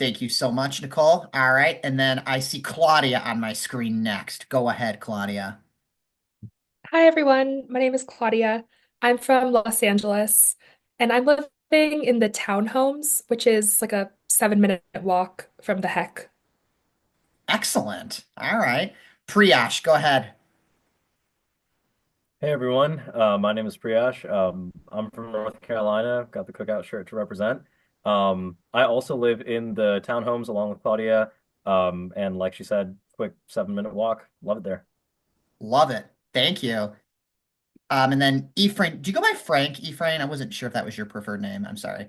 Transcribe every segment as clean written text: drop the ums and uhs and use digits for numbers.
Thank you so much, Nicole. All right. And then I see Claudia on my screen next. Go ahead, Claudia. Hi, everyone. My name is Claudia. I'm from Los Angeles, and I'm living in the townhomes, which is like a 7-minute walk from the heck. Excellent. All right. Priyash, go ahead. Hey everyone, my name is Priyash. I'm from North Carolina, got the cookout shirt to represent. I also live in the townhomes along with Claudia, and like she said, quick 7-minute walk. Love it there. Love it. Thank you. And then Ephraim, do you go by Frank, Ephraim? I wasn't sure if that was your preferred name. I'm sorry.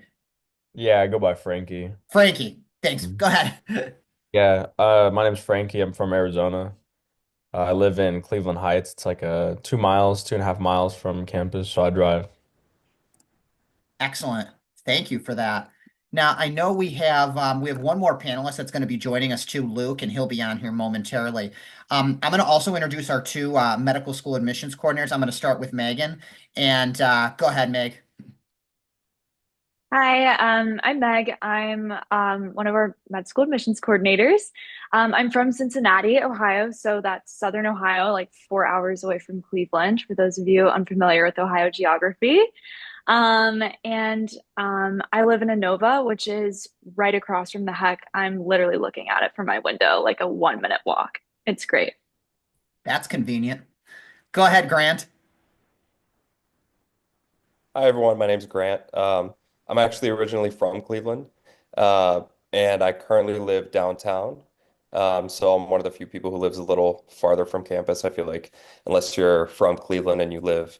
Yeah, I go by Frankie. Frankie, thanks. Mhm. Go ahead. Yeah, my name's Frankie. I'm from Arizona. I live in Cleveland Heights. It's like 2 miles, 2.5 miles from campus, so I drive. Excellent. Thank you for that. Now, I know we have one more panelist that's going to be joining us too, Luke, and he'll be on here momentarily. I'm going to also introduce our two medical school admissions coordinators. I'm going to start with Megan, and go ahead, Meg. Hi, I'm Meg. I'm one of our med school admissions coordinators. I'm from Cincinnati, Ohio, so that's Southern Ohio, like 4 hours away from Cleveland, for those of you unfamiliar with Ohio geography. And I live in Inova, which is right across from the heck. I'm literally looking at it from my window, like a 1 minute walk. It's great. That's convenient. Go ahead, Grant. Hi everyone, my name's Grant. I'm actually originally from Cleveland, uh, and I currently live downtown. So I'm one of the few people who lives a little farther from campus. I feel like unless you're from Cleveland and you live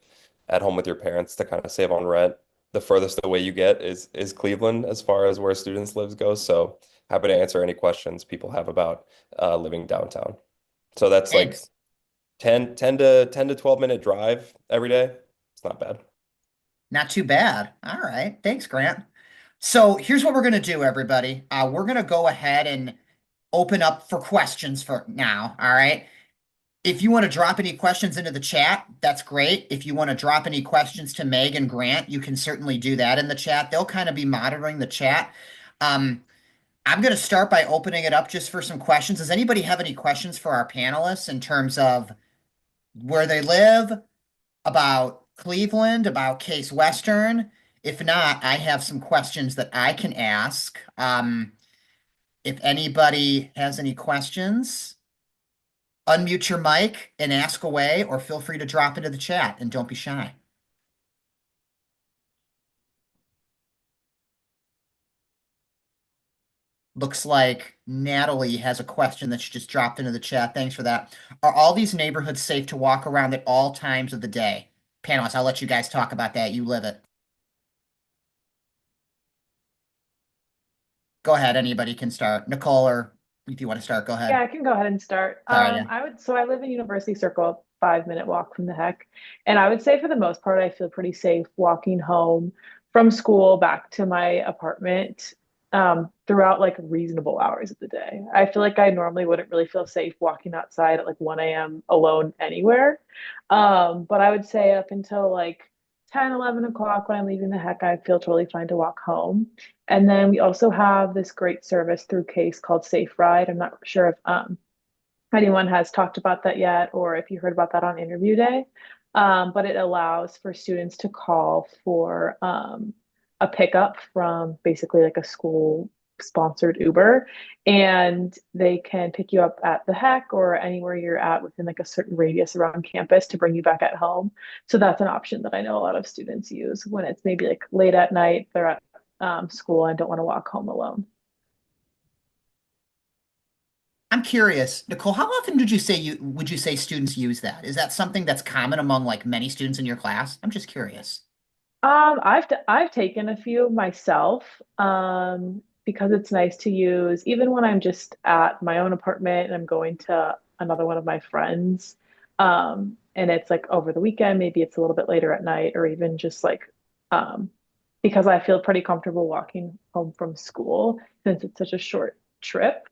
at home with your parents to kind of save on rent, the furthest away you get is Cleveland as far as where students lives goes. So happy to answer any questions people have about living downtown. So that's like Thanks. 10 to 12 minute drive every day. It's not bad. Not too bad. All right. Thanks, Grant. So here's what we're going to do, everybody. We're going to go ahead and open up for questions for now. All right. If you want to drop any questions into the chat, that's great. If you want to drop any questions to Meg and Grant, you can certainly do that in the chat. They'll kind of be monitoring the chat. Um, I'm going to start by opening it up just for some questions. Does anybody have any questions for our panelists in terms of where they live, about Cleveland, about Case Western? If not, I have some questions that I can ask. If anybody has any questions, unmute your mic and ask away, or feel free to drop into the chat and don't be shy. Looks like Natalie has a question that she just dropped into the chat. Thanks for that. Are all these neighborhoods safe to walk around at all times of the day? Panelists, I'll let you guys talk about that. You live it. Go ahead. Anybody can start. Nicole, or if you want to start, go Yeah, ahead. I can go ahead and start. Sorry. Yeah. I live in University Circle, 5 minute walk from the heck. And I would say for the most part, I feel pretty safe walking home from school back to my apartment throughout like reasonable hours of the day. I feel like I normally wouldn't really feel safe walking outside at like 1 a.m. alone anywhere. But I would say up until like 10, 11 o'clock when I'm leaving the heck, I feel totally fine to walk home. And then we also have this great service through Case called Safe Ride. I'm not sure if anyone has talked about that yet or if you heard about that on interview day. But it allows for students to call for a pickup from basically like a school sponsored Uber, and they can pick you up at the heck or anywhere you're at within like a certain radius around campus to bring you back at home. So that's an option that I know a lot of students use when it's maybe like late at night, they're at school and don't want to walk home alone. I'm curious, Nicole, how often would you say students use that? Is that something that's common among like many students in your class? I'm just curious. I've taken a few myself, because it's nice to use even when I'm just at my own apartment and I'm going to another one of my friends. And it's like over the weekend, maybe it's a little bit later at night, or even just like um, because I feel pretty comfortable walking home from school since it's such a short trip.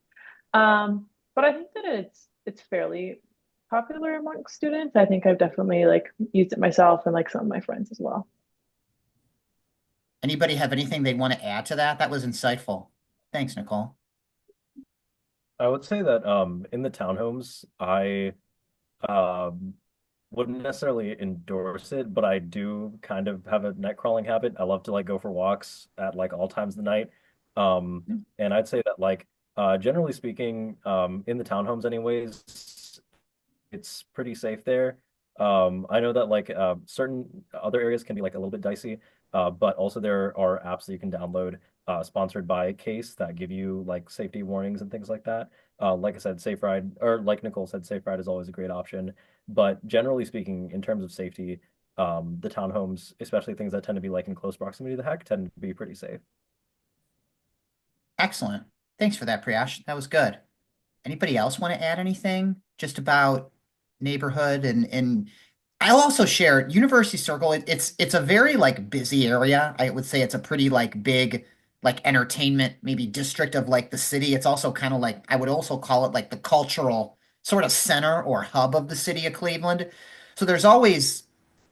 But I think that it's fairly popular amongst students. I think I've definitely like used it myself and like some of my friends as well. Anybody have anything they want to add to that? That was insightful. Thanks, Nicole. I would say that in the townhomes, I um wouldn't necessarily endorse it, but I do kind of have a night crawling habit. I love to like go for walks at like all times of the night. And I'd say that like generally speaking, in the townhomes anyways, it's pretty safe there. I know that like certain other areas can be like a little bit dicey, but also there are apps that you can download sponsored by Case that give you like safety warnings and things like that. Like I said, Safe Ride, or like Nicole said, Safe Ride is always a great option. But generally speaking, in terms of safety, the townhomes, especially things that tend to be like in close proximity to the heck, tend to be pretty safe. Excellent. Thanks for that, Priyash. That was good. Anybody else want to add anything just about neighborhood and I'll also share University Circle. It's a very like busy area. I would say it's a pretty like big like entertainment maybe district of like the city. It's also kind of like I would also call it like the cultural sort of center or hub of the city of Cleveland. So there's always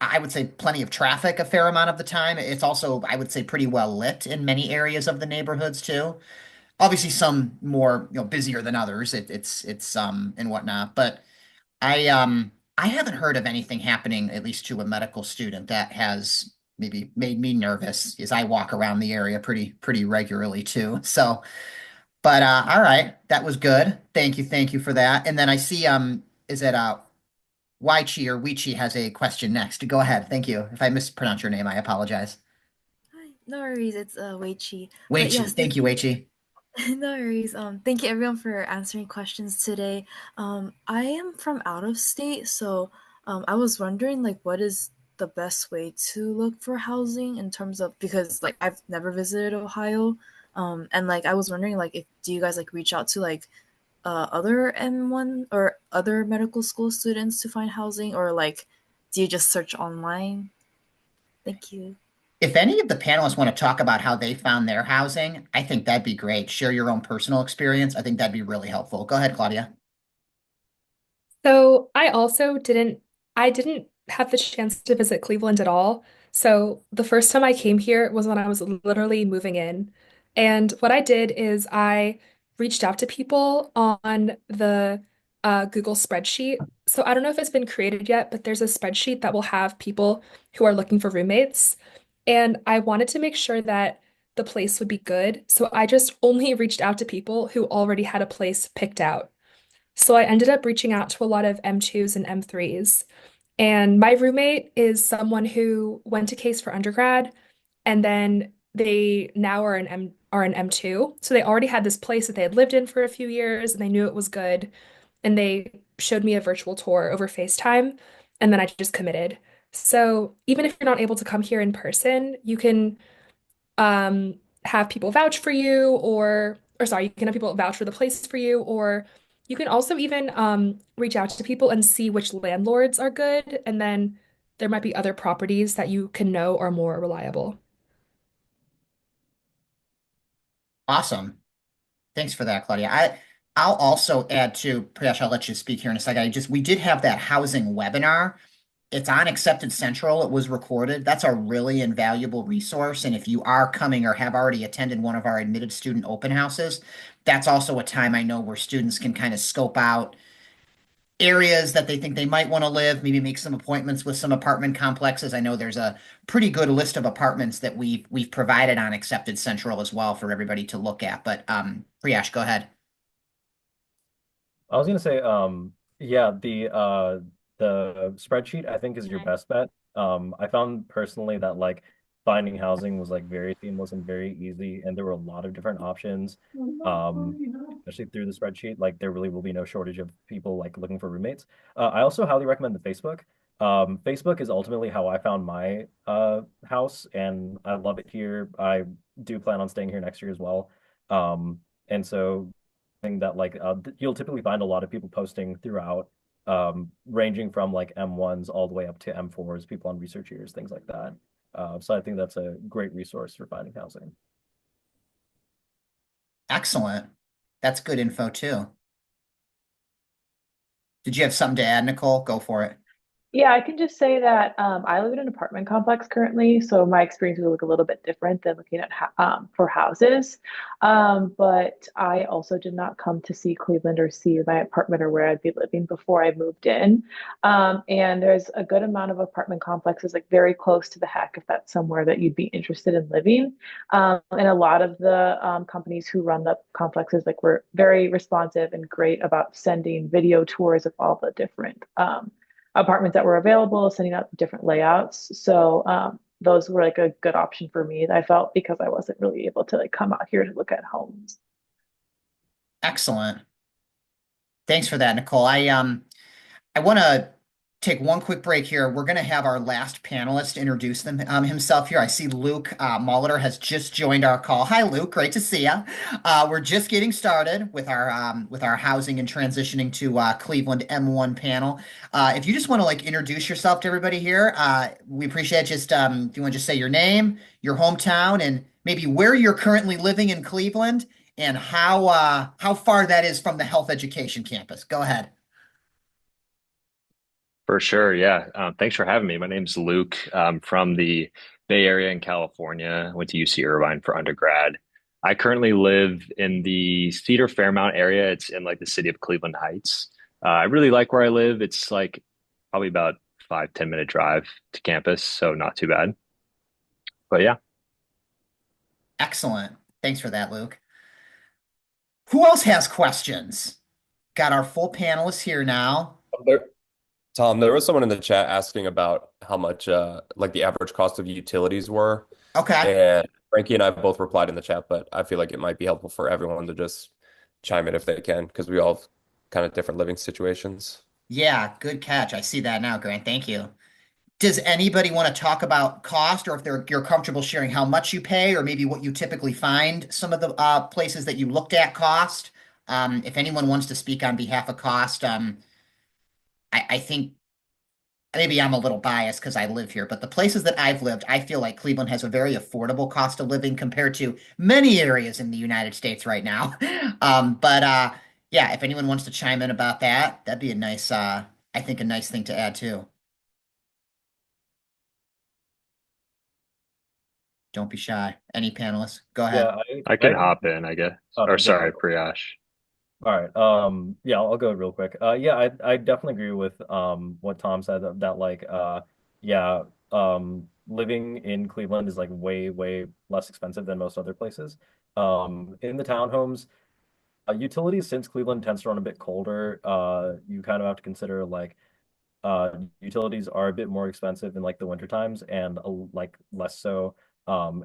I would say plenty of traffic a fair amount of the time. It's also I would say pretty well lit in many areas of the neighborhoods too. Obviously some more busier than others. It's and whatnot, but I haven't heard of anything happening at least to a medical student that has maybe made me nervous as I walk around the area pretty regularly too. So but all right, that was good. Thank you for that. And then I see is it Waichi or Wichi has a question next. Go ahead. Thank you. If I mispronounce your name, I apologize. Hi, no worries, it's Wei Chi. But Waichi. yes, Thank thank you, you. Waichi. No worries. Thank you everyone for answering questions today. I am from out of state, so I was wondering like what is the best way to look for housing in terms of because like I've never visited Ohio, and like I was wondering like if do you guys like reach out to like other M1 or other medical school students to find housing or like do you just search online? Thank you. If any of the panelists want to talk about how they found their housing, I think that'd be great. Share your own personal experience. I think that'd be really helpful. Go ahead, Claudia. So I didn't have the chance to visit Cleveland at all. So the first time I came here was when I was literally moving in. And what I did is I reached out to people on the Google spreadsheet. So I don't know if it's been created yet, but there's a spreadsheet that will have people who are looking for roommates. And I wanted to make sure that the place would be good. So I just only reached out to people who already had a place picked out. So I ended up reaching out to a lot of M2s and M3s. And my roommate is someone who went to Case for undergrad and then they now are an M2. So they already had this place that they had lived in for a few years and they knew it was good. And they showed me a virtual tour over FaceTime and then I just committed. So even if you're not able to come here in person, you can have people vouch for you or sorry, you can have people vouch for the place for you, or you can also even reach out to people and see which landlords are good, and then there might be other properties that you can know are more reliable. Awesome. Thanks for that, Claudia. I'll also add to Priyash, I'll let you speak here in a second. We did have that housing webinar. It's on Accepted Central. It was recorded. That's a really invaluable resource. And if you are coming or have already attended one of our admitted student open houses, that's also a time I know where students can kind of scope out areas that they think they might want to live, maybe make some appointments with some apartment complexes. I know there's a pretty good list of apartments that we've provided on Accepted Central as well for everybody to look at. But Priyash, go ahead. I was gonna say, yeah, the spreadsheet I think is your best bet. I found personally that like finding housing was like very seamless and very easy, and there were a lot of different options. Especially through the spreadsheet, like there really will be no shortage of people like looking for roommates. I also highly recommend the Facebook. Facebook is ultimately how I found my house, and I love it here. I do plan on staying here next year as well. And so thing that like you'll typically find a lot of people posting throughout, ranging from like M1s all the way up to M4s, people on research years, things like that. So I think that's a great resource for finding housing. Excellent. That's good info too. Did you have something to add, Nicole? Go for it. Yeah, I can just say that I live in an apartment complex currently, so my experience will look a little bit different than looking at for houses. But I also did not come to see Cleveland or see my apartment or where I'd be living before I moved in. And there's a good amount of apartment complexes like very close to the Heck if that's somewhere that you'd be interested in living. And a lot of the companies who run the complexes like were very responsive and great about sending video tours of all the different apartments that were available, sending out different layouts. So those were like a good option for me, I felt, because I wasn't really able to like come out here to look at homes. Excellent. Thanks for that, Nicole. I want to take one quick break here. We're going to have our last panelist introduce himself here. I see Luke Molitor has just joined our call. Hi, Luke. Great to see you. We're just getting started with our housing and transitioning to Cleveland M1 panel. If you just want to like introduce yourself to everybody here, we appreciate just if you want to just say your name, your hometown, and maybe where you're currently living in Cleveland, and how far that is from the health education campus. Go ahead. For sure, yeah. Thanks for having me. My name's Luke. I'm from the Bay Area in California. Went to UC Irvine for undergrad. I currently live in the Cedar Fairmount area. It's in like the city of Cleveland Heights. I really like where I live. It's like probably about 5, 10 minute drive to campus, so not too bad. But yeah. Excellent. Thanks for that, Luke. Who else has questions? Got our full panelists here now. There, Tom, there was someone in the chat asking about how much like the average cost of utilities were. Okay. And Frankie and I both replied in the chat, but I feel like it might be helpful for everyone to just chime in if they can, because we all have kind of different living situations. Yeah, good catch. I see that now, Grant. Thank you. Does anybody want to talk about cost, or if you're comfortable sharing how much you pay, or maybe what you typically find some of the places that you looked at cost? If anyone wants to speak on behalf of cost, I think maybe I'm a little biased because I live here, but the places that I've lived, I feel like Cleveland has a very affordable cost of living compared to many areas in the United States right now. But yeah, if anyone wants to chime in about that, that'd be a nice, I think, a nice thing to add too. Don't be shy. Any panelists, go ahead. Yeah, I I can hop in, I guess. Or okay, sorry, go. Priyash. All right. Yeah, I'll go real quick. Yeah, I definitely agree with what Tom said that like yeah, living in Cleveland is like way less expensive than most other places. In the townhomes, utilities, since Cleveland tends to run a bit colder, you kind of have to consider like utilities are a bit more expensive in like the winter times and like less so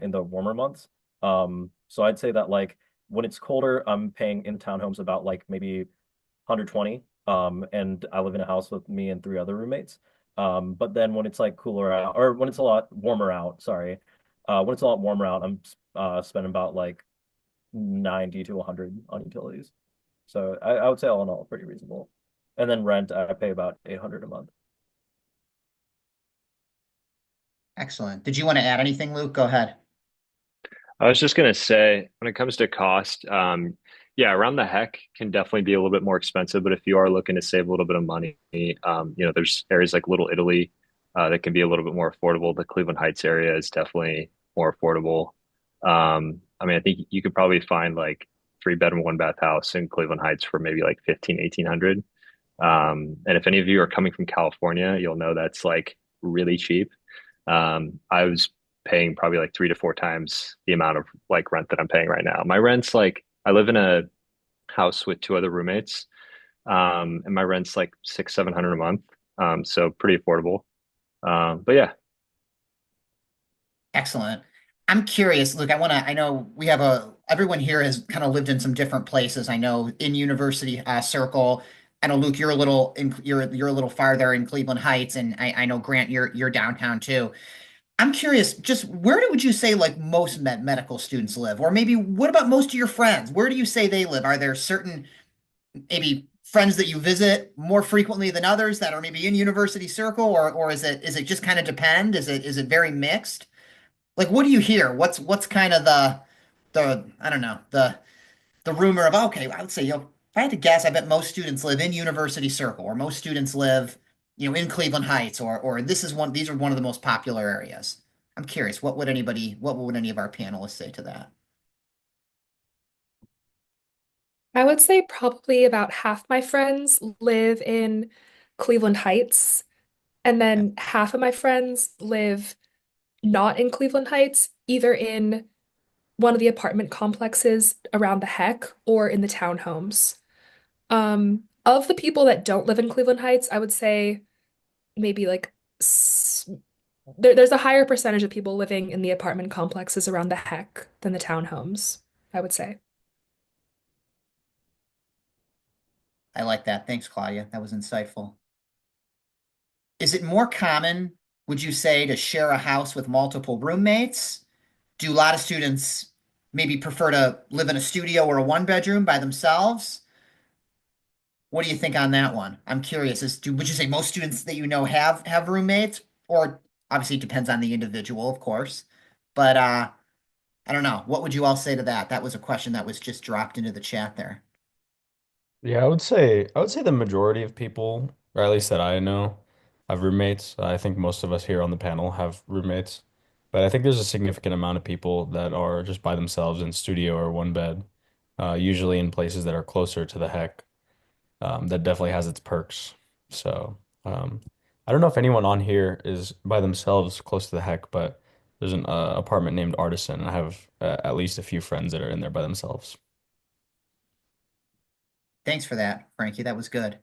in the warmer months. So I'd say that like when it's colder, I'm paying in townhomes about like maybe 120. And I live in a house with me and three other roommates. But then when it's like cooler out, or when it's a lot warmer out, sorry, when it's a lot warmer out, I'm spending about like 90 to 100 on utilities. So I would say all in all, pretty reasonable. And then rent, I pay about 800 a month. Excellent. Did you want to add anything, Luke? Go ahead. I was just gonna say, when it comes to cost, yeah, around the heck can definitely be a little bit more expensive. But if you are looking to save a little bit of money, there's areas like Little Italy that can be a little bit more affordable. The Cleveland Heights area is definitely more affordable. I mean, I think you could probably find like 3 bedroom, 1 bath house in Cleveland Heights for maybe like 1800. And if any of you are coming from California, you'll know that's like really cheap. I was paying probably like 3 to 4 times the amount of like rent that I'm paying right now. My rent's like I live in a house with two other roommates, and my rent's like 600, 700 a month. So pretty affordable. But yeah, Excellent. I'm curious, Luke, I know everyone here has kind of lived in some different places. I know in university circle. I know Luke, you're a little farther in Cleveland Heights, and I know Grant, you're downtown too. I'm curious, just would you say like most medical students live? Or maybe what about most of your friends? Where do you say they live? Are there certain maybe friends that you visit more frequently than others that are maybe in university circle, or is it just kind of depend? Is it very mixed? Like, what do you hear? What's kind of the I don't know, the rumor of, okay, I would say, if I had to guess, I bet most students live in university circle, or most students live in Cleveland Heights, or these are one of the most popular areas. I'm curious, what would any of our panelists say to that? I would say probably about half my friends live in Cleveland Heights, and Okay. then half of my friends live not in Cleveland Heights, either in one of the apartment complexes around the Heck or in the townhomes. Of the people that don't live in Cleveland Heights, I would say maybe like there's a higher percentage of people living in the apartment complexes around the Heck than the townhomes, I would say. I like that. Thanks, Claudia. That was insightful. Is it more common, would you say, to share a house with multiple roommates? Do a lot of students maybe prefer to live in a studio or a one bedroom by themselves? What do you think on that one? I'm curious. Would you say most students that you know have roommates? Or obviously it depends on the individual, of course. But I don't know. What would you all say to that? That was a question that was just dropped into the chat there. Yeah, I would say the majority of people, or at least that I know, have roommates. I think most of us here on the panel have roommates. But I think there's a significant amount of people that are just by themselves in studio or one bed, usually in places that are closer to the heck. That definitely has its perks. So, I don't know if anyone on here is by themselves close to the heck, but there's an apartment named Artisan. I have at least a few friends that are in there by themselves. Thanks for that, Frankie. That was good.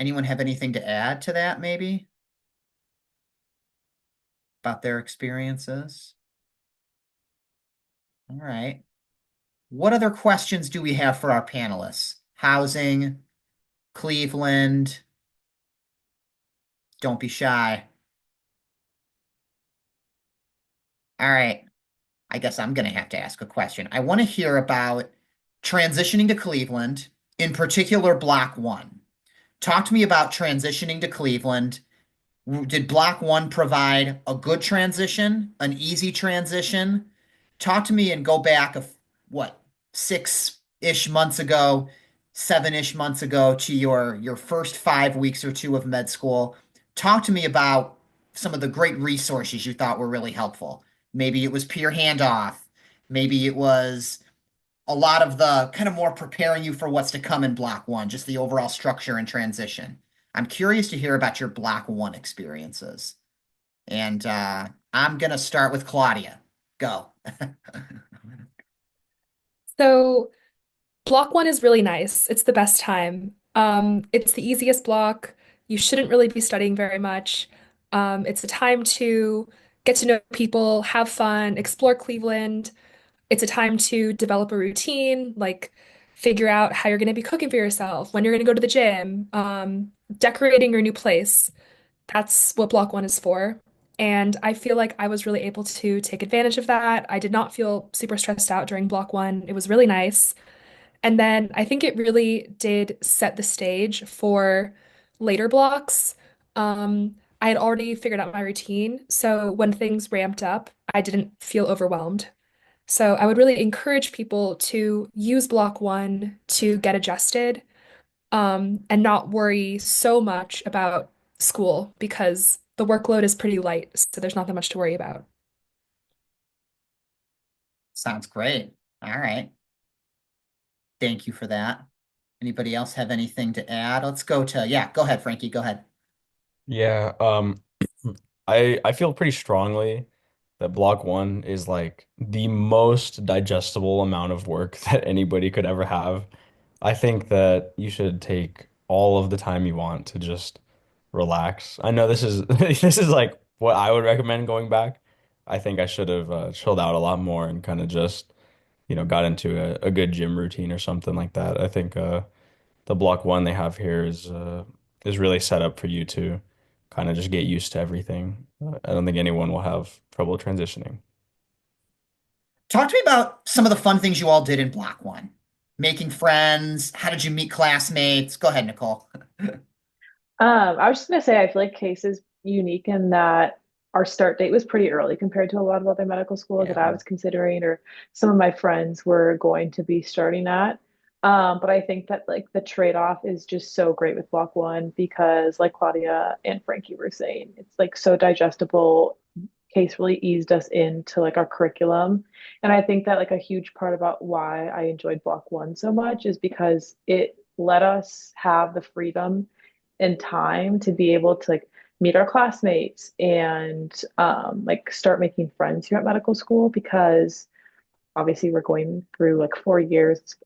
Anyone have anything to add to that, maybe, about their experiences? All right. What other questions do we have for our panelists? Housing, Cleveland, don't be shy. All right. I guess I'm going to have to ask a question. I want to hear about transitioning to Cleveland, in particular, Block One. Talk to me about transitioning to Cleveland. Did Block One provide a good transition, an easy transition? Talk to me and go back what, 6-ish months ago, 7-ish months ago to your first 5 weeks or two of med school. Talk to me about some of the great resources you thought were really helpful. Maybe it was peer handoff. Maybe it was a lot of the kind of more preparing you for what's to come in Block One, just the overall structure and transition. I'm curious to hear about your Block One experiences. And I'm going to start with Claudia. Go. So block one is really nice. It's the best time. It's the easiest block. You shouldn't really be studying very much. It's a time to get to know people, have fun, explore Cleveland. It's a time to develop a routine, like figure out how you're going to be cooking for yourself, when you're going to go to the gym, decorating your new place. That's what block one is for. And I feel like I was really able to take advantage of that. I did not feel super stressed out during block one. It was really nice. And then I think it really did set the stage for later blocks. I had already figured out my routine, so when things ramped up, I didn't feel overwhelmed. So I would really encourage people to use block one to get adjusted, and not worry so much about school because the workload is pretty light, so there's not that much to worry about. Sounds great. All right. Thank you for that. Anybody else have anything to add? Yeah, go ahead, Frankie. Go ahead. Yeah, I feel pretty strongly that block one is like the most digestible amount of work that anybody could ever have. I think that you should take all of the time you want to just relax. I know this is this is like what I would recommend going back. I think I should have chilled out a lot more and kind of just, got into a good gym routine or something like that. I think the block one they have here is really set up for you to kind of just get used to everything. I don't think anyone will have trouble transitioning. Talk to me about some of the fun things you all did in Block One. Making friends. How did you meet classmates? Go ahead, Nicole. I was just gonna say I feel like Case is unique in that our start date was pretty early compared to a lot of other medical schools that Yeah. I was considering or some of my friends were going to be starting at. But I think that like the trade-off is just so great with block one because like Claudia and Frankie were saying, it's like so digestible. Case really eased us into like our curriculum. And I think that like a huge part about why I enjoyed block one so much is because it let us have the freedom and time to be able to like meet our classmates and like start making friends here at medical school because obviously we're going through like 4 years,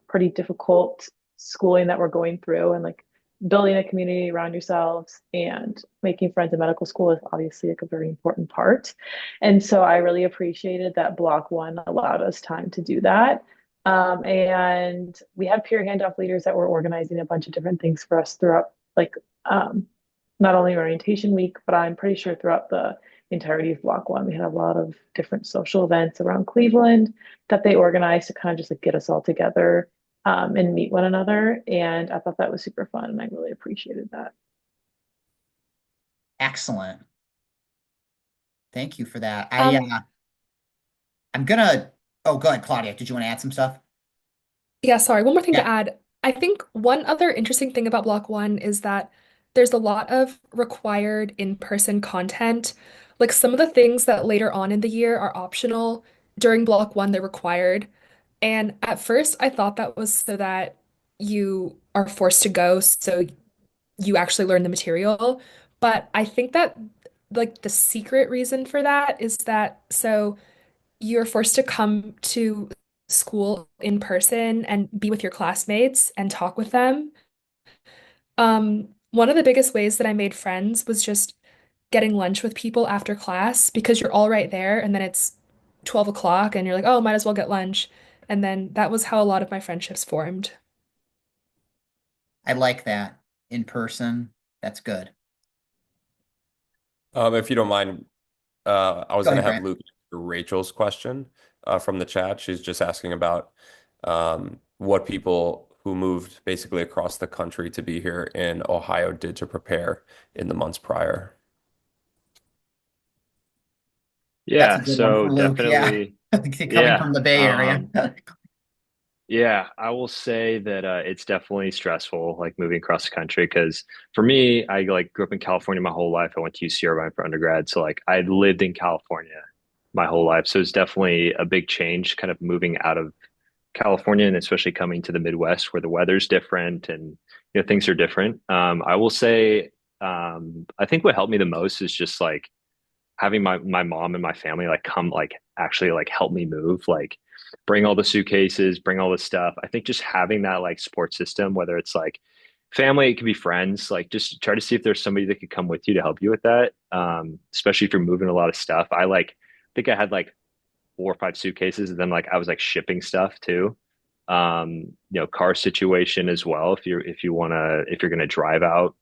pretty difficult schooling that we're going through, and like building a community around yourselves and making friends in medical school is obviously like a very important part. And so I really appreciated that block one allowed us time to do that. And we had peer handoff leaders that were organizing a bunch of different things for us throughout like um, not only orientation week, but I'm pretty sure throughout the entirety of block one. We had a lot of different social events around Cleveland that they organized to kind of just like get us all together and meet one another. And I thought that was super fun and I really appreciated that. Excellent. Thank you for that. Um, I'm gonna. Oh, go ahead, Claudia. Did you want to add some stuff? Yeah, sorry. One more thing to Yeah. add. I think one other interesting thing about Block One is that there's a lot of required in-person content. Like some of the things that later on in the year are optional, during Block One, they're required. And at first, I thought that was so that you are forced to go, so you actually learn the material. But I think that like the secret reason for that is that so you're forced to come to school in person and be with your classmates and talk with them. One of the biggest ways that I made friends was just getting lunch with people after class because you're all right there and then it's 12 o'clock and you're like, oh, might as well get lunch. And then that was how a lot of my friendships formed. I like that in person. That's good. If you don't mind, I was Go going to ahead, have Grant. Luke answer Rachel's question from the chat. She's just asking about what people who moved basically across the country to be here in Ohio did to prepare in the months prior. That's a Yeah, good one so for Luke. Yeah. definitely, Coming yeah. from the Bay Area. Yeah, I will say that it's definitely stressful, like moving across the country. Because for me, I like grew up in California my whole life. I went to UC Irvine for undergrad, so like I lived in California my whole life. So it's definitely a big change, kind of moving out of California and especially coming to the Midwest where the weather's different and things are different. I will say, I think what helped me the most is just like having my mom and my family like come like actually like help me move, like bring all the suitcases, bring all the stuff. I think just having that like support system, whether it's like family, it could be friends, like just try to see if there's somebody that could come with you to help you with that. Especially if you're moving a lot of stuff. I think I had like 4 or 5 suitcases, and then like I was like shipping stuff too. Car situation as well. If you're gonna drive out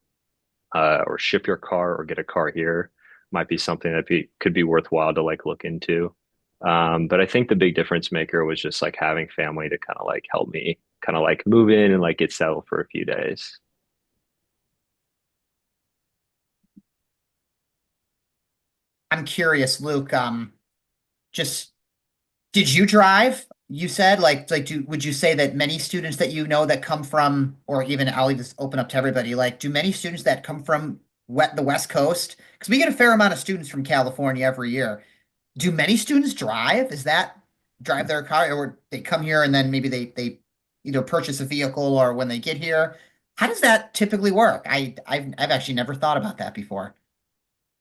or ship your car or get a car here, might be something that could be worthwhile to like look into. But I think the big difference maker was just like having family to kind of like help me kind of like move in and like get settled for a few days. I'm curious, Luke. Just did you drive? You said would you say that many students that you know that come from, or even I'll leave this open up to everybody, like do many students that come from the West Coast? Because we get a fair amount of students from California every year. Do many students drive? Is that drive their car, or they come here and then maybe they either purchase a vehicle or when they get here? How does that typically work? I've actually never thought about that before.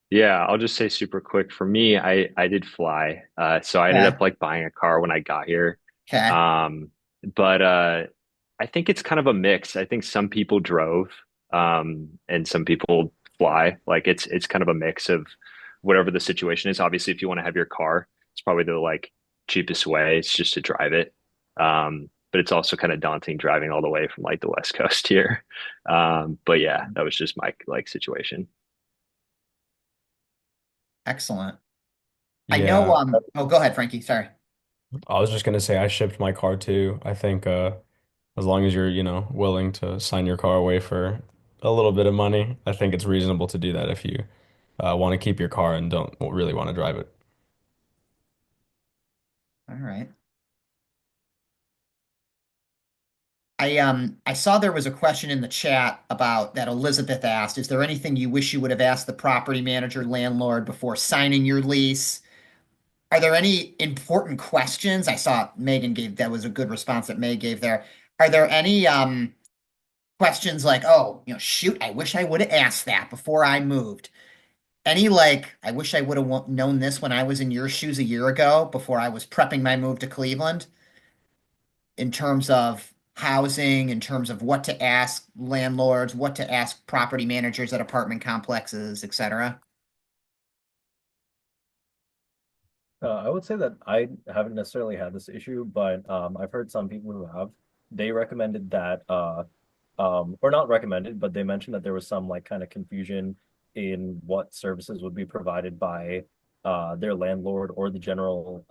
Yeah, I'll just say super quick. For me, I did fly. So I ended Okay. up like buying a car when I got here. Okay. Um, but I think it's kind of a mix. I think some people drove, and some people fly. Like it's kind of a mix of whatever the situation is. Obviously, if you want to have your car, it's probably the like cheapest way. It's just to drive it. But it's also kind of daunting driving all the way from like the West Coast here. But yeah, that was just my like situation. Excellent. I know, Yeah, oh, go ahead, Frankie. Sorry. I was just gonna say I shipped my car too. I think as long as you're, willing to sign your car away for a little bit of money, I think it's reasonable to do that if you want to keep your car and don't really want to drive it. All right. I saw there was a question in the chat about that Elizabeth asked, is there anything you wish you would have asked the property manager landlord before signing your lease? Are there any important questions? I saw Megan gave that was a good response that Meg gave there. Are there any questions like, oh, shoot, I wish I would have asked that before I moved? Any like, I wish I would have known this when I was in your shoes a year ago before I was prepping my move to Cleveland in terms of housing, in terms of what to ask landlords, what to ask property managers at apartment complexes, etc. I would say that I haven't necessarily had this issue, but I've heard some people who have. They recommended that, or not recommended, but they mentioned that there was some like kind of confusion in what services would be provided by their landlord or the general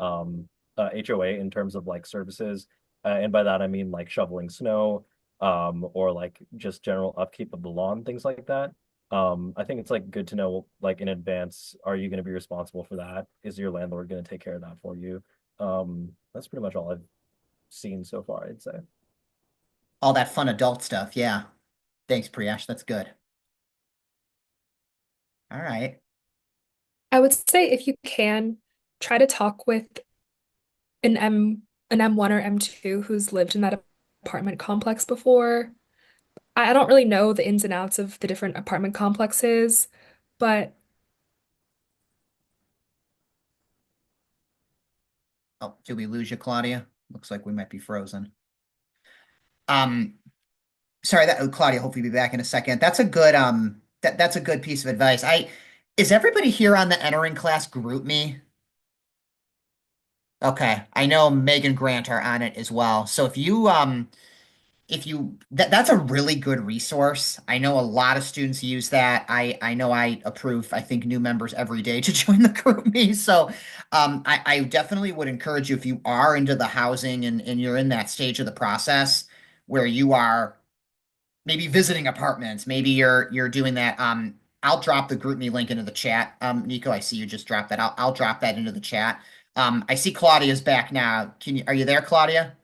HOA in terms of like services. And by that I mean like shoveling snow, or like just general upkeep of the lawn, things like that. I think it's like good to know like in advance, are you going to be responsible for that? Is your landlord going to take care of that for you? That's pretty much all I've seen so far, I'd say. All that fun adult stuff. Yeah. Thanks, Priyash. That's good. All right. I would say if you can, try to talk with an M an M1 or M2 who's lived in that apartment complex before. I don't really know the ins and outs of the different apartment complexes, but Oh, did we lose you, Claudia? Looks like we might be frozen. Um, sorry, that Claudia, hopefully be back in a second. That's a good that's a good piece of advice. Is everybody here on the entering class group me? Okay. I know Meg and Grant are on it as well. So if you that's a really good resource. I know a lot of students use that. I know I approve, I think, new members every day to join the group me. So I definitely would encourage you if you are into the housing and you're in that stage of the process where you are maybe visiting apartments, maybe you're doing that. I'll drop the group me link into the chat. Nico, I see you just dropped that. I'll drop that into the chat. I see Claudia's back now. Are you there, Claudia?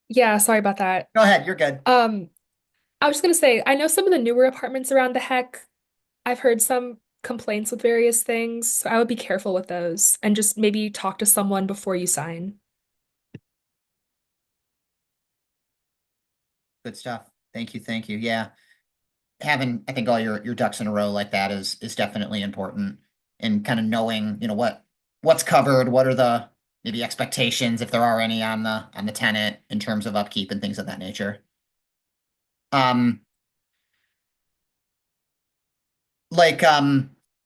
yeah, sorry about that. Go ahead, you're good. Um, I was just gonna say, I know some of the newer apartments around the heck, I've heard some complaints with various things, so I would be careful with those and just maybe talk to someone before you sign. Good stuff. Thank you, thank you. Yeah. Having, I think, all your ducks in a row like that is definitely important, and kind of knowing, what's covered, what are the maybe expectations, if there are any, on the tenant in terms of upkeep and things of that nature. Um, like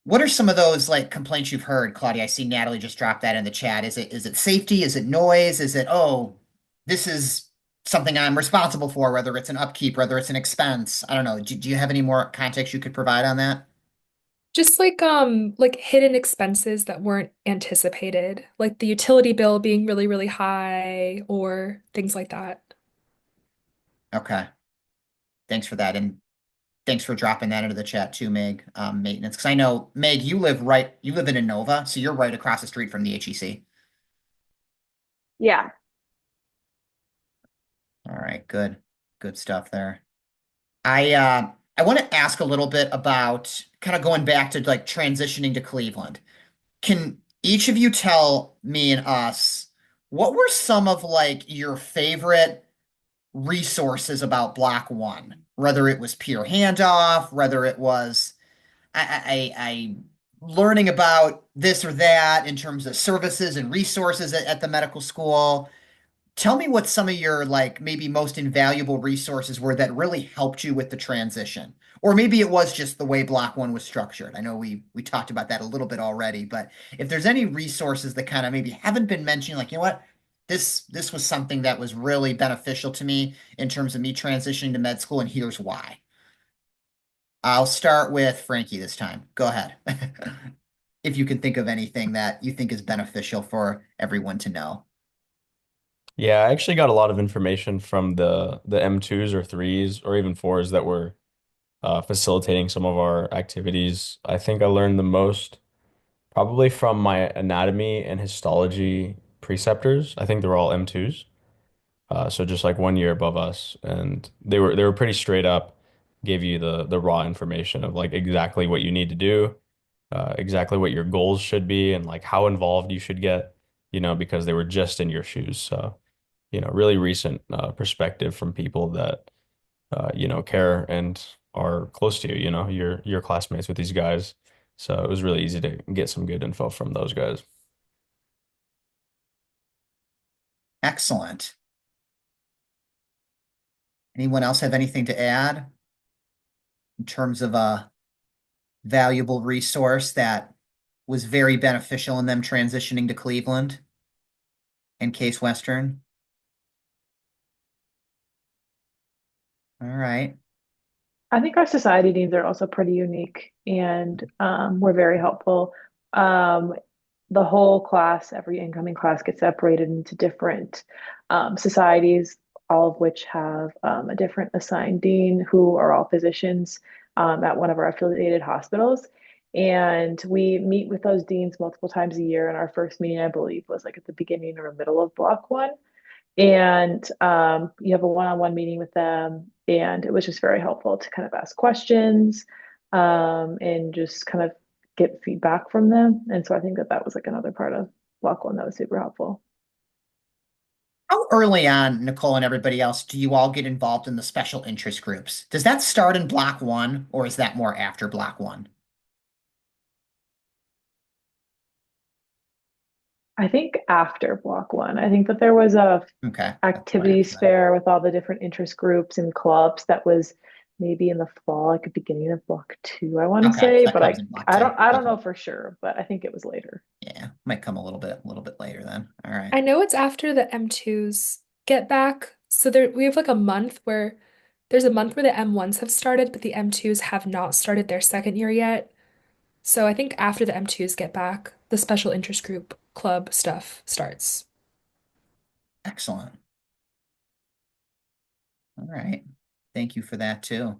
what are some of those like complaints you've heard, Claudia? I see Natalie just dropped that in the chat. Is it safety? Is it noise? Is it, oh, this is something I'm responsible for, whether it's an upkeep, whether it's an expense? I don't know. Do you have any more context you could provide on that? Just like hidden expenses that weren't anticipated, like the utility bill being really, really high or things like that. Okay. Thanks for that. And thanks for dropping that into the chat too, Meg, maintenance. Because I know, Meg, you live in Innova, so you're right across the street from the HEC. Yeah. All right, good. Good stuff there. I want to ask a little bit about kind of going back to like transitioning to Cleveland. Can each of you tell me and us what were some of like your favorite resources about Block One? Whether it was peer handoff, whether it was I learning about this or that in terms of services and resources at the medical school. Tell me what some of your like maybe most invaluable resources were that really helped you with the transition. Or maybe it was just the way Block One was structured. I know we talked about that a little bit already, but if there's any resources that kind of maybe haven't been mentioned, like, what, this was something that was really beneficial to me in terms of me transitioning to med school, and here's why. I'll start with Frankie this time. Go ahead. If you can think of anything that you think is beneficial for everyone to know. Yeah, I actually got a lot of information from the M2s or threes or even fours that were facilitating some of our activities. I think I learned the most probably from my anatomy and histology preceptors. I think they're all M2s. So just like 1 year above us, and they were pretty straight up, gave you the raw information of like exactly what you need to do, exactly what your goals should be, and like how involved you should get, because they were just in your shoes. So, really recent perspective from people that care and are close to you, your classmates with these guys. So it was really easy to get some good info from those guys. Excellent. Anyone else have anything to add in terms of a valuable resource that was very beneficial in them transitioning to Cleveland and Case Western? All right. I think our society needs are also pretty unique and were very helpful. Um, the whole class, every incoming class gets separated into different societies, all of which have a different assigned dean who are all physicians at one of our affiliated hospitals. And we meet with those deans multiple times a year. And our first meeting, I believe, was like at the beginning or middle of block one. And you have a one-on-one meeting with them, and it was just very helpful to kind of ask questions and just kind of get feedback from them. And so I think that that was like another part of block one that was super helpful. How early on, Nicole and everybody else, do you all get involved in the special interest groups? Does that start in block one, or is that more after block one? I think after block one, I think that there was a Okay, that's what I activities thought. fair with all the different interest groups and clubs that was maybe in the fall, like the beginning of block two, I want to Okay, say, that but comes in block I two. don't Okay, know for sure, but I think it was later. yeah, might come a little bit later then. All right, I know it's after the M2s get back. So there we have like a month where there's a month where the M1s have started, but the M2s have not started their second year yet. So I think after the M2s get back, the special interest group club stuff starts. excellent. All right, thank you for that too.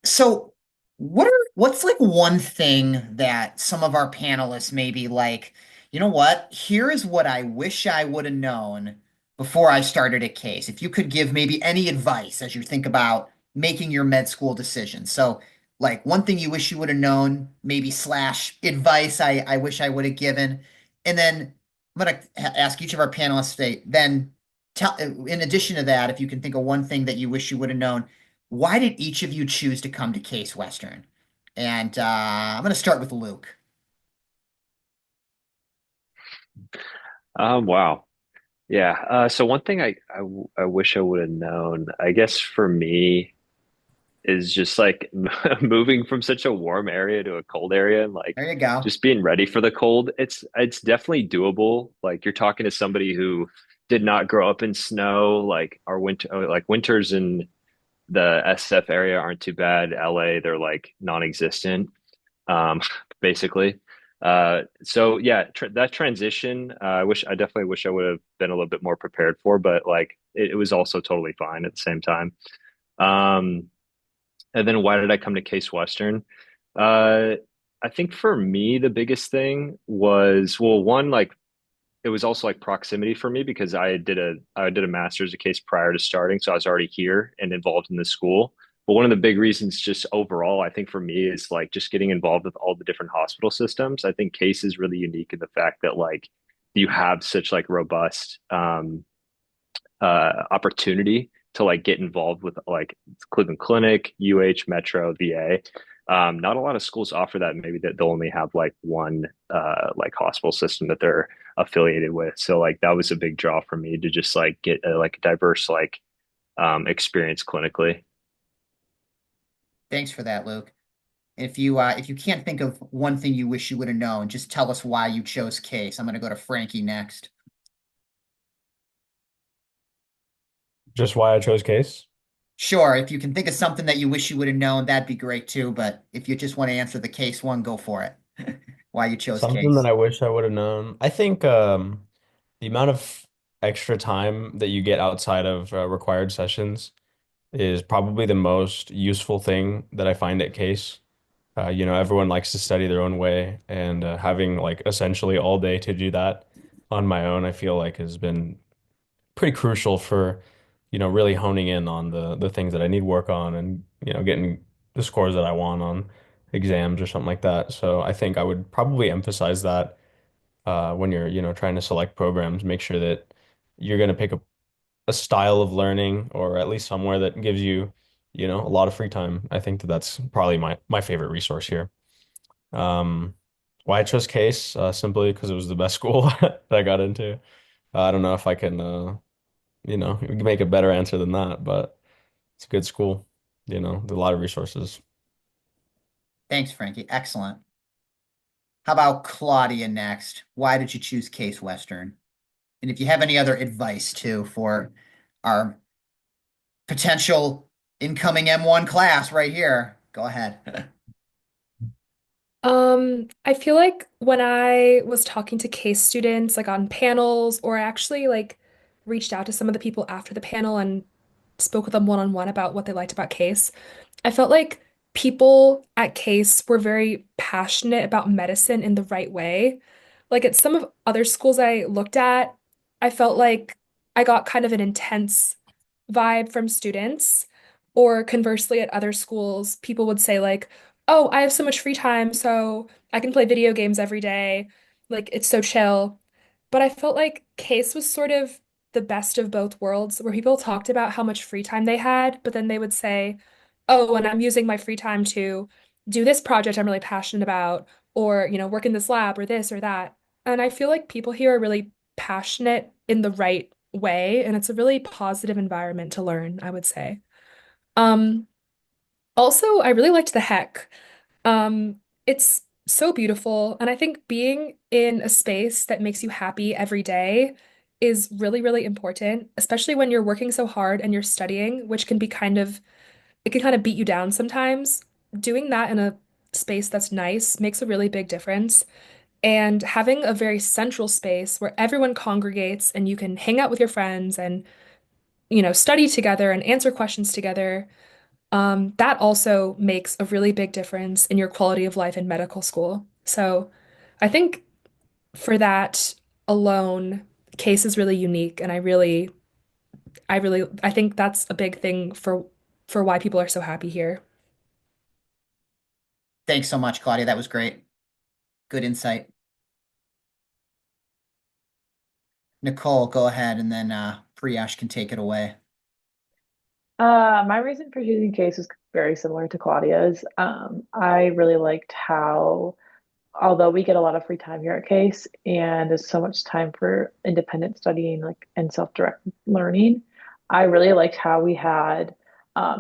So, what's like one thing that some of our panelists may be like, you know what? Here is what I wish I would have known before I started a case. If you could give maybe any advice as you think about making your med school decision. So, like one thing you wish you would have known, maybe slash advice I wish I would have given. And then I'm gonna ask each of our panelists to then tell, in addition to that, if you can think of one thing that you wish you would have known, why did each of you choose to come to Case Western? And I'm going to start with Luke. Wow. Yeah. So one thing I wish I would have known, I guess for me, is just like moving from such a warm area to a cold area and like There you go. just being ready for the cold. It's definitely doable. Like you're talking to somebody who did not grow up in snow. Like our winters in the SF area aren't too bad. LA, they're like non-existent, um, basically. So yeah, that transition, I definitely wish I would have been a little bit more prepared for, but like it was also totally fine at the same time. Um, and then why did I come to Case Western? Uh, I think for me, the biggest thing was, well, one, like it was also like proximity for me because I did a master's of case prior to starting, so I was already here and involved in the school. But one of the big reasons, just overall, I think for me is like just getting involved with all the different hospital systems. I think Case is really unique in the fact that like you have such like robust opportunity to like get involved with like Cleveland Clinic, UH, Metro, VA. Not a lot of schools offer that. Maybe that they'll only have like one like hospital system that they're affiliated with. So like that was a big draw for me to just like get like a diverse like experience clinically. Thanks for that, Luke. If you can't think of one thing you wish you would have known, just tell us why you chose Case. I'm going to go to Frankie next. Just why I chose Case. Sure, if you can think of something that you wish you would have known, that'd be great too. But if you just want to answer the Case one, go for it. Why you chose Something that Case. I wish I would have known. I think the amount of extra time that you get outside of required sessions is probably the most useful thing that I find at Case. Everyone likes to study their own way, and having like essentially all day to do that on my own, I feel like has been pretty crucial for, really honing in on the things that I need work on and, getting the scores that I want on exams or something like that. So I think I would probably emphasize that when you're, trying to select programs, make sure that you're going to pick a style of learning or at least somewhere that gives you, a lot of free time. I think that that's probably my favorite resource here. Um, why I chose Case, simply because it was the best school that I got into. I don't know if I can, make a better answer than that, but it's a good school. There's a lot of resources. Thanks, Frankie. Excellent. How about Claudia next? Why did you choose Case Western? And if you have any other advice too for our potential incoming M1 class right here, go ahead. I feel like when I was talking to case students, like on panels, or I actually like reached out to some of the people after the panel and spoke with them one-on-one about what they liked about case, I felt like people at case were very passionate about medicine in the right way. Like at some of other schools I looked at, I felt like I got kind of an intense vibe from students. Or conversely, at other schools, people would say like, "Oh, I have so much free time, so I can play video games every day. Like it's so chill." But I felt like Case was sort of the best of both worlds, where people talked about how much free time they had, but then they would say, "Oh, and I'm using my free time to do this project I'm really passionate about, or, work in this lab or this or that." And I feel like people here are really passionate in the right way, and it's a really positive environment to learn, I would say. Um, Also, I really liked the heck. It's so beautiful, and I think being in a space that makes you happy every day is really, really important, especially when you're working so hard and you're studying, which can be it can kind of beat you down sometimes. Doing that in a space that's nice makes a really big difference. And having a very central space where everyone congregates and you can hang out with your friends and, study together and answer questions together, that also makes a really big difference in your quality of life in medical school. So I think for that alone, case is really unique, and I think that's a big thing for why people are so happy here. Thanks so much, Claudia. That was great. Good insight. Nicole, go ahead, and then Priyash can take it away. My reason for choosing Case was very similar to Claudia's. I really liked how, although we get a lot of free time here at Case, and there's so much time for independent studying, like and self-direct learning, I really liked how we had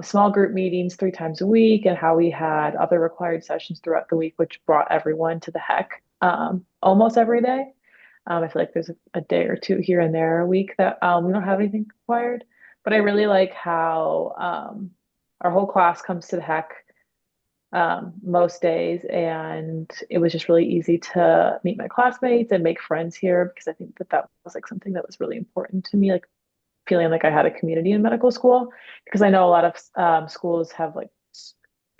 small group meetings 3 times a week, and how we had other required sessions throughout the week, which brought everyone to the heck almost every day. I feel like there's a day or two here and there a week that we don't have anything required. But I really like how our whole class comes to the heck most days, and it was just really easy to meet my classmates and make friends here, because I think that that was like something that was really important to me, like feeling like I had a community in medical school, because I know a lot of schools have like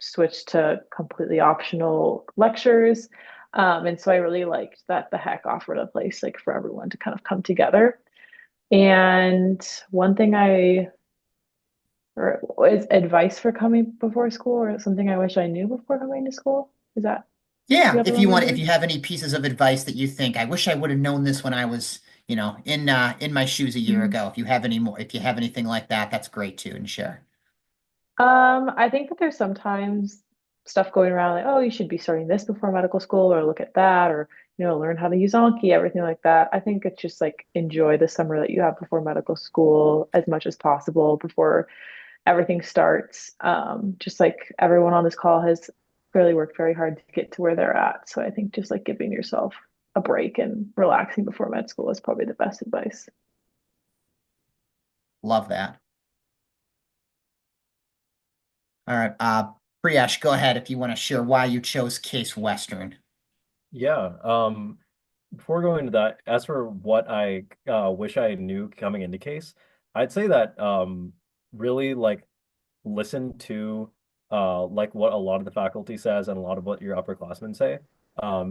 switched to completely optional lectures. And so I really liked that the heck offered a place like for everyone to kind of come together. And one thing I or is advice for coming before school, or something I wish I knew before coming to school? Is that the Yeah, other if one you we're want, if doing? you have any pieces of advice that you think, I wish I would have known this when I was, in my shoes a year Mhm. ago. If you have any more, if you have anything like that, that's great too, and share. I think that there's sometimes stuff going around like, oh, you should be starting this before medical school, or look at that, or learn how to use Anki, everything like that. I think it's just like enjoy the summer that you have before medical school as much as possible before everything starts. Just like everyone on this call has really worked very hard to get to where they're at. So I think just like giving yourself a break and relaxing before med school is probably the best advice. Love that. All right, Priyash, go ahead if you want to share why you chose Case Western. Yeah. Before going into that, as for what I wish I knew coming into case, I'd say that really like listen to like what a lot of the faculty says and a lot of what your upperclassmen say.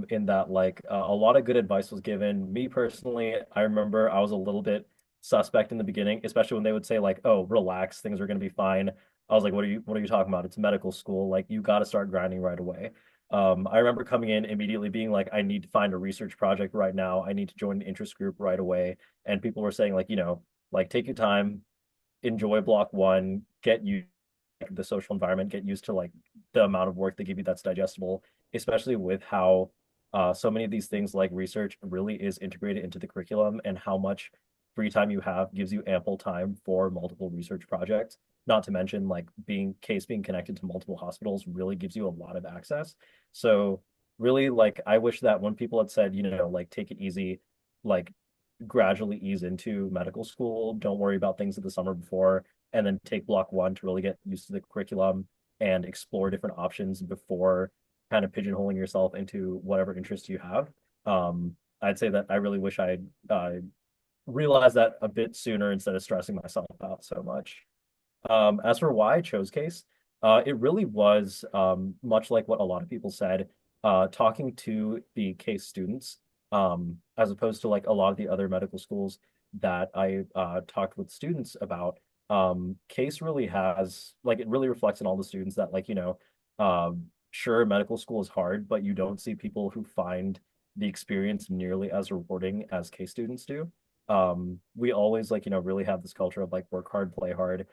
In that like a lot of good advice was given. Me personally, I remember I was a little bit suspect in the beginning, especially when they would say like, "Oh, relax, things are going to be fine." I was like, what are you talking about? It's medical school. Like you got to start grinding right away." I remember coming in immediately being like, "I need to find a research project right now. I need to join an interest group right away." And people were saying like, like take your time, enjoy block one, get you the social environment, get used to like the amount of work they give you that's digestible, especially with how so many of these things like research really is integrated into the curriculum and how much free time you have gives you ample time for multiple research projects. Not to mention like being connected to multiple hospitals really gives you a lot of access. So really like I wish that when people had said, like take it easy, like gradually ease into medical school, don't worry about things of the summer before, and then take block one to really get used to the curriculum and explore different options before kind of pigeonholing yourself into whatever interest you have. I'd say that I really wish I realized that a bit sooner instead of stressing myself out so much. As for why I chose case, it really was much like what a lot of people said, talking to the case students, as opposed to like a lot of the other medical schools that I talked with students about. Case really has like it really reflects on all the students that like, sure, medical school is hard, but you don't see people who find the experience nearly as rewarding as case students do. We always like, really have this culture of like work hard, play hard,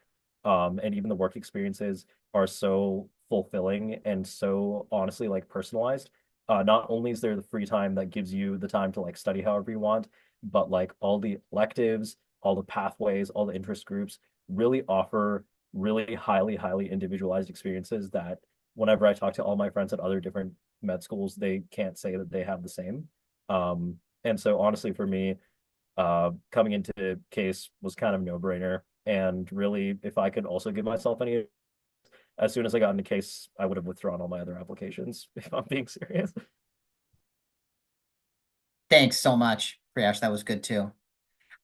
and even the work experiences are so fulfilling and so honestly like personalized. Not only is there the free time that gives you the time to like study however you want, but like all the electives, all the pathways, all the interest groups really offer really highly individualized experiences that whenever I talk to all my friends at other different med schools, they can't say that they have the same. And so honestly for me, coming into case was kind of no brainer. And really, if I could also give myself any, as soon as I got into case, I would have withdrawn all my other applications, if I'm being serious. Thanks so much, Priyash. That was good too.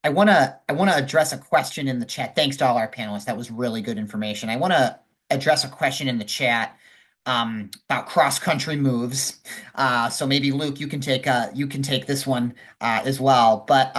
I wanna address a question in the chat. Thanks to all our panelists. That was really good information. I want to address a question in the chat about cross-country moves. So maybe Luke, you can take this one as well. But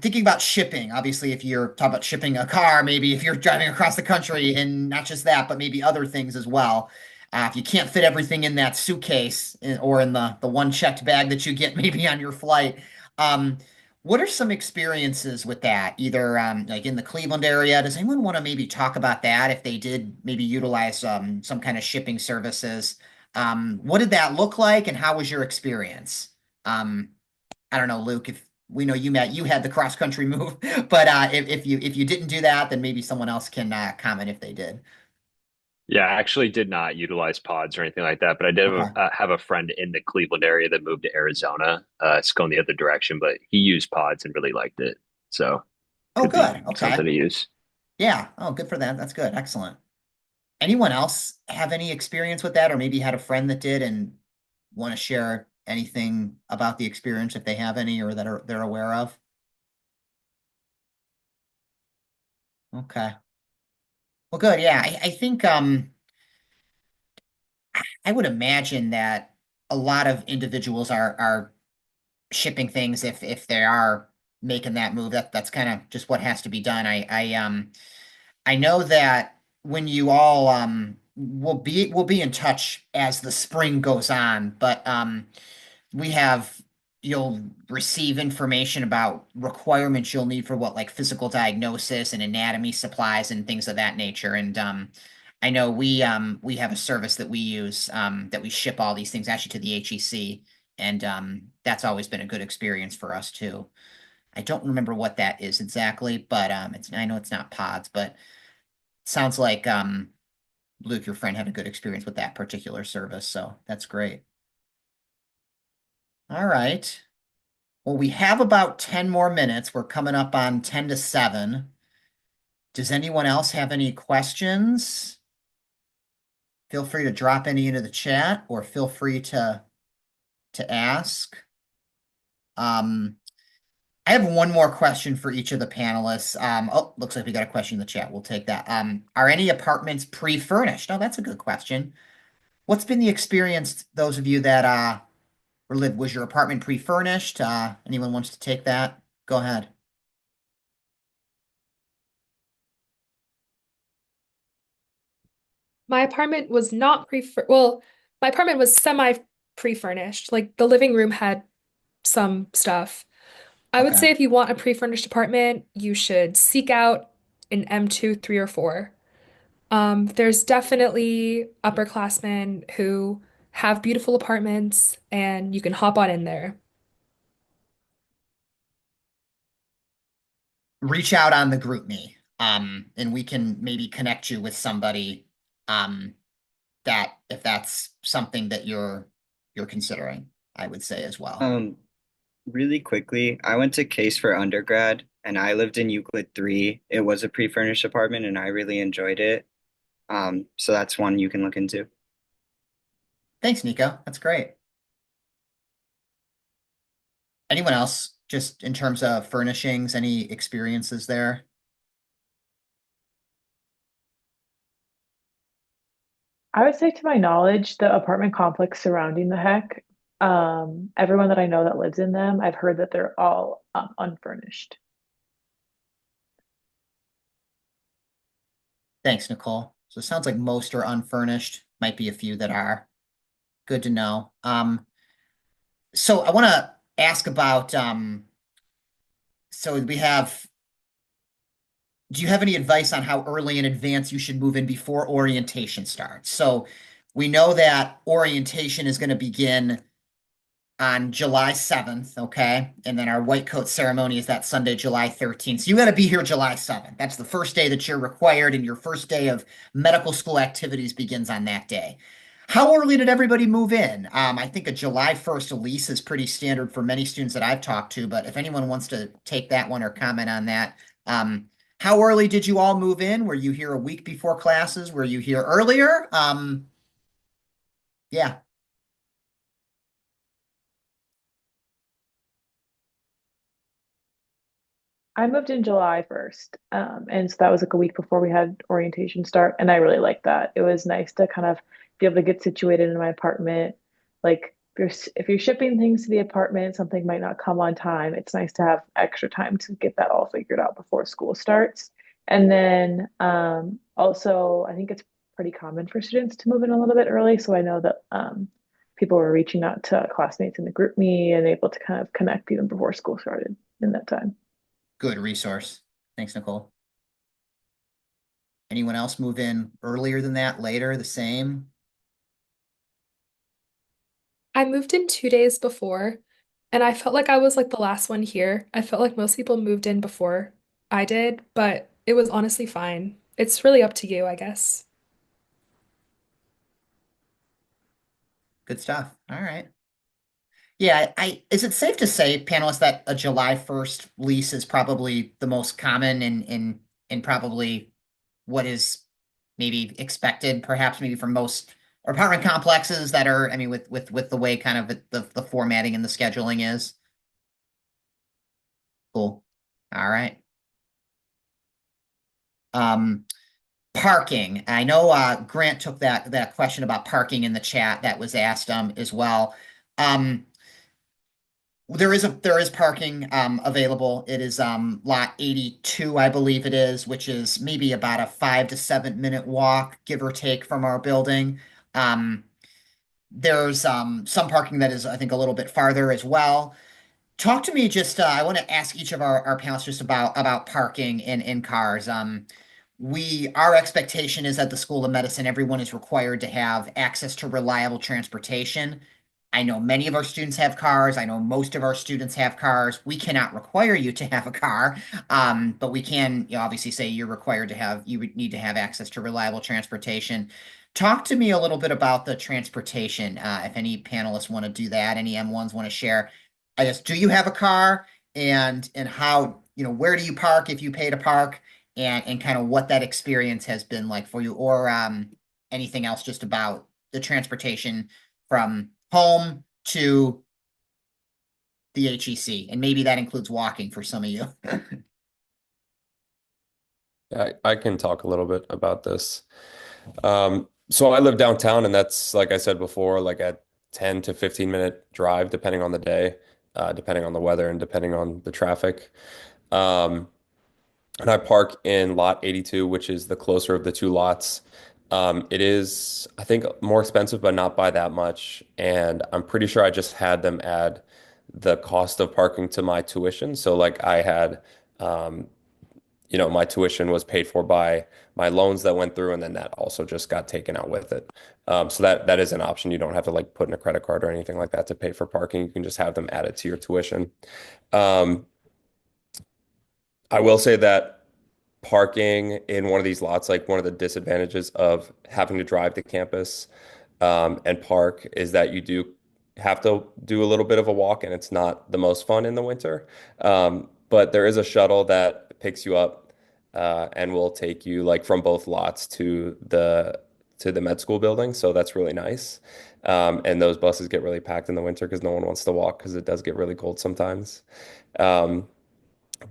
thinking about shipping, obviously, if you're talking about shipping a car, maybe if you're driving across the country, and not just that, but maybe other things as well. If you can't fit everything in that suitcase or in the one checked bag that you get maybe on your flight, um, what are some experiences with that? Either like in the Cleveland area, does anyone want to maybe talk about that if they did maybe utilize some kind of shipping services? What did that look like, and how was your experience? Um, I don't know, Luke, if we know you had the cross country move, but if you didn't do that, then maybe someone else can comment if they did. Yeah, I actually did not utilize pods or anything like that, but I did Okay. have a friend in the Cleveland area that moved to Arizona. It's going the other direction, but he used pods and really liked it. So Oh, could be good. Okay. something to use. Yeah. Oh, good for that. That's good. Excellent. Anyone else have any experience with that, or maybe had a friend that did and want to share anything about the experience if they have any or that they're aware of? Okay. Well, good. Yeah. I think I would imagine that a lot of individuals are shipping things if they are making that move. That's kind of just what has to be done. I know that when you all we'll be in touch as the spring goes on, but we have you'll receive information about requirements you'll need for what like physical diagnosis and anatomy supplies and things of that nature. And I know we have a service that we use that we ship all these things actually to the HEC, and that's always been a good experience for us too. I don't remember what that is exactly, but it's I know it's not pods, but sounds like Luke, your friend, had a good experience with that particular service, so that's great. All right. Well, we have about 10 more minutes. We're coming up on 10 to 7. Does anyone else have any questions? Feel free to drop any into the chat or feel free to ask. Um, I have one more question for each of the panelists. Oh, looks like we got a question in the chat. We'll take that. Are any apartments pre-furnished? Oh, that's a good question. What's been the experience, those of you that were live, was your apartment pre-furnished? Anyone wants to take that? Go ahead. My apartment was not well, my apartment was semi pre-furnished. Like the living room had some stuff. I would Okay. say if you want a pre-furnished apartment, you should seek out an M2, 3, or 4. There's definitely upperclassmen who have beautiful apartments and you can hop on in there. Reach out on the group me. And we can maybe connect you with somebody that if that's something that you're considering, I would say as well. Um, Really quickly, I went to Case for undergrad and I lived in Euclid 3. It was a pre-furnished apartment and I really enjoyed it. So that's one you can look into. Thanks, Nico. That's great. Anyone else, just in terms of furnishings, any experiences there? I would say, to my knowledge, the apartment complex surrounding the heck, everyone that I know that lives in them, I've heard that they're all unfurnished. Thanks, Nicole. So it sounds like most are unfurnished. Might be a few that are. Good to know. So I want to ask about so we have do you have any advice on how early in advance you should move in before orientation starts? So we know that orientation is going to begin on July 7th, okay? And then our white coat ceremony is that Sunday, July 13th. So you got to be here July 7th. That's the first day that you're required, and your first day of medical school activities begins on that day. How early did everybody move in? I think a July 1st lease is pretty standard for many students that I've talked to, but if anyone wants to take that one or comment on that, how early did you all move in? Were you here a week before classes? Were you here earlier? Yeah. I moved in July 1st. And so that was like a week before we had orientation start. And I really liked that. It was nice to kind of be able to get situated in my apartment. Like if you're shipping things to the apartment, something might not come on time. It's nice to have extra time to get that all figured out before school starts. And then also, I think it's pretty common for students to move in a little bit early. So I know that people were reaching out to classmates in the group me and able to kind of connect even before school started in that time. Good resource. Thanks, Nicole. Anyone else move in earlier than that, later, the same? I moved in 2 days before, and I felt like I was like the last one here. I felt like most people moved in before I did, but it was honestly fine. It's really up to you, I guess. Good stuff. All right. Yeah, is it safe to say, panelists, that a July 1st lease is probably the most common and probably what is maybe expected, perhaps maybe from most apartment complexes that are, I mean, with the way kind of the formatting and the scheduling is. Cool. All right. Um, Parking. I know Grant took that question about parking in the chat that was asked as well. Um, there is parking available. It is lot 82, I believe it is, which is maybe about a 5 to 7 minute walk, give or take, from our building. Um, there's some parking that is, I think, a little bit farther as well. Talk to me just, I want to ask each of our panelists just about parking in cars. Our expectation is at the School of Medicine, everyone is required to have access to reliable transportation. I know many of our students have cars. I know most of our students have cars. We cannot require you to have a car, but we can, obviously say you would need to have access to reliable transportation. Talk to me a little bit about the transportation. If any panelists want to do that, any M1s want to share. I guess, do you have a car, and how, where do you park if you pay to park, and kind of what that experience has been like for you, or anything else just about the transportation from home to the HEC, and maybe that includes walking for some of you. I can talk a little bit about this. So I live downtown, and that's, like I said before, like a 10 to 15 minute drive, depending on the day. depending on the weather and depending on the traffic. Um, and I park in lot 82, which is the closer of the two lots. It is, I think, more expensive, but not by that much. And I'm pretty sure I just had them add the cost of parking to my tuition. So, like, I had, um, my tuition was paid for by my loans that went through, and then that also just got taken out with it. So that is an option. You don't have to like put in a credit card or anything like that to pay for parking. You can just have them add it to your tuition. Um, I will say that parking in one of these lots, like one of the disadvantages of having to drive to campus and park is that you do have to do a little bit of a walk, and it's not the most fun in the winter. But there is a shuttle that picks you up and will take you like from both lots to the med school building. So that's really nice. And those buses get really packed in the winter because no one wants to walk because it does get really cold sometimes. Um,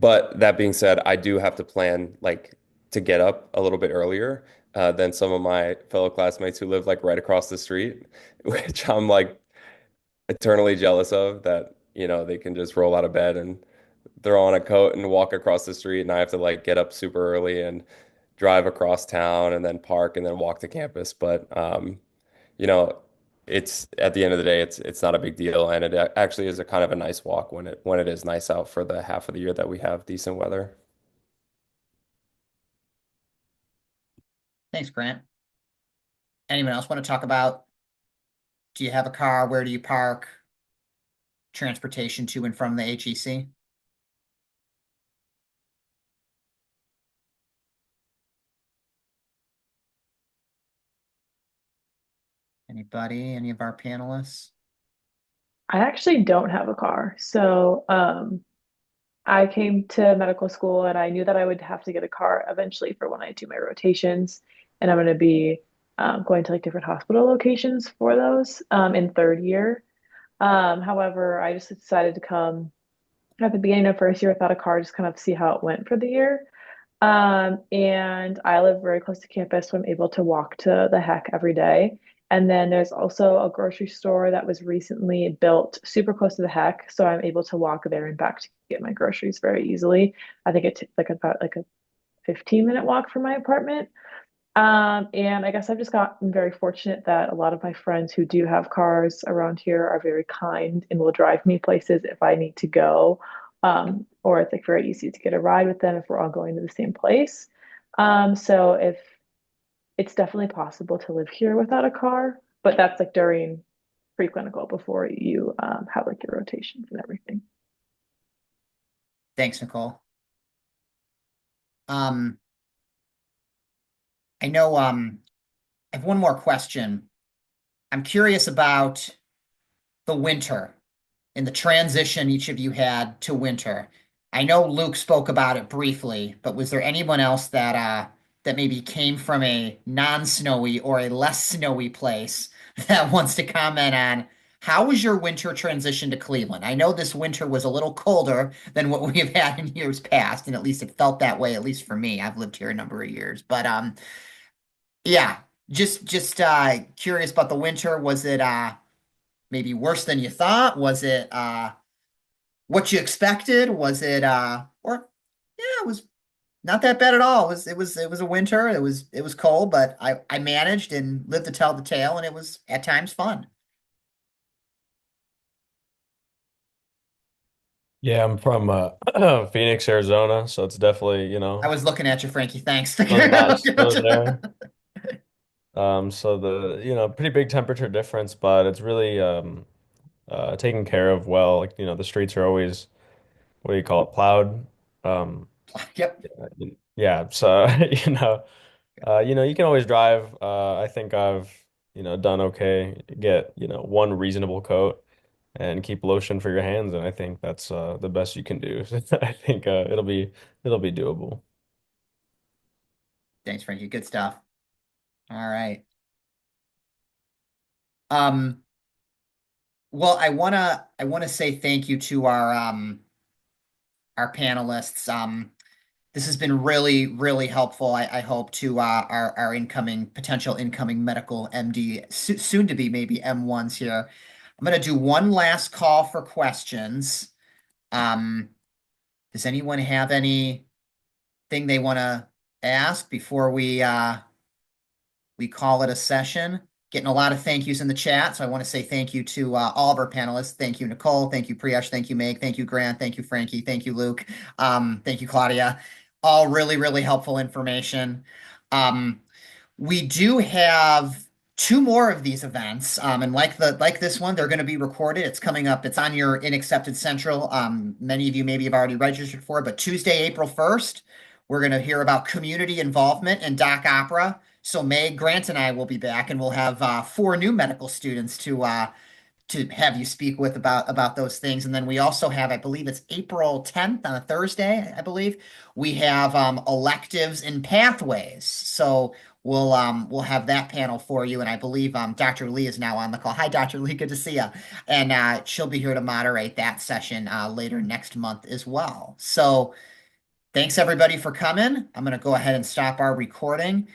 but that being said, I do have to plan like to get up a little bit earlier than some of my fellow classmates who live like right across the street, which I'm like eternally jealous of that, they can just roll out of bed and throw on a coat and walk across the street, and I have to like get up super early and drive across town and then park and then walk to campus. But you know, it's at the end of the day, it's not a big deal, and it actually is a kind of a nice walk when it is nice out for the half of the year that we have decent weather. Thanks, Grant. Anyone else want to talk about, do you have a car? Where do you park? Transportation to and from the HEC? Anybody? Any of our panelists? I actually don't have a car. So, I came to medical school and I knew that I would have to get a car eventually for when I do my rotations. And I'm going to be going to like different hospital locations for those in third year. However, I just decided to come at the beginning of first year without a car, just kind of see how it went for the year. And I live very close to campus, so I'm able to walk to the heck every day. And then there's also a grocery store that was recently built super close to the heck, so I'm able to walk there and back to get my groceries very easily. I think it takes like about like a 15-minute walk from my apartment. And I guess I've just gotten very fortunate that a lot of my friends who do have cars around here are very kind and will drive me places if I need to go. Or it's like very easy to get a ride with them if we're all going to the same place. So if it's definitely possible to live here without a car, but that's like during preclinical before you have like your rotations and everything. Thanks, Nicole. Um, I know I have one more question. I'm curious about the winter and the transition each of you had to winter. I know Luke spoke about it briefly, but was there anyone else that maybe came from a non-snowy or a less snowy place that wants to comment on how was your winter transition to Cleveland? I know this winter was a little colder than what we have had in years past, and at least it felt that way, at least for me. I've lived here a number of years. But yeah, just curious about the winter. Was it maybe worse than you thought? Was it what you expected? Was it or yeah, it was not that bad at all. It was a winter. It was cold, but I managed and lived to tell the tale, and it was at times fun. Yeah, I'm from Phoenix, Arizona, so it's definitely, I was looking at you, Frankie. Thanks. not a lot of snow there. So pretty big temperature difference, but it's really taken care of well. Like, the streets are always, what do you call it, plowed. Um, Yep. yeah, so you can always drive. I think I've, done okay. Get, one reasonable coat and keep lotion for your hands, and I think that's the best you can do. I think it'll be doable. Thanks, Frankie. Good stuff. All right. Um, well, I wanna say thank you to our panelists. This has been really, really helpful. I hope to our potential incoming medical MD, soon to be maybe M1s here. I'm going to do one last call for questions. Um, does anyone have anything they want to ask before we call it a session? Getting a lot of thank yous in the chat, so I want to say thank you to all of our panelists. Thank you, Nicole. Thank you, Priyash. Thank you, Meg. Thank you, Grant. Thank you, Frankie. Thank you, Luke. Thank you, Claudia. All really, really helpful information. Um, we do have two more of these events, and like this one, they're going to be recorded. It's coming up. It's on your In Accepted Central. Many of you maybe have already registered for it, but Tuesday, April 1st, we're going to hear about community involvement in Doc Opera. So Meg, Grant, and I will be back, and we'll have four new medical students to have you speak with about those things. And then we also have, I believe it's April 10th on a Thursday, I believe, we have electives and pathways. So we'll have that panel for you. And I believe Dr. Lee is now on the call. Hi, Dr. Lee, good to see you. And she'll be here to moderate that session later next month as well. So thanks everybody for coming. I'm going to go ahead and stop our recording.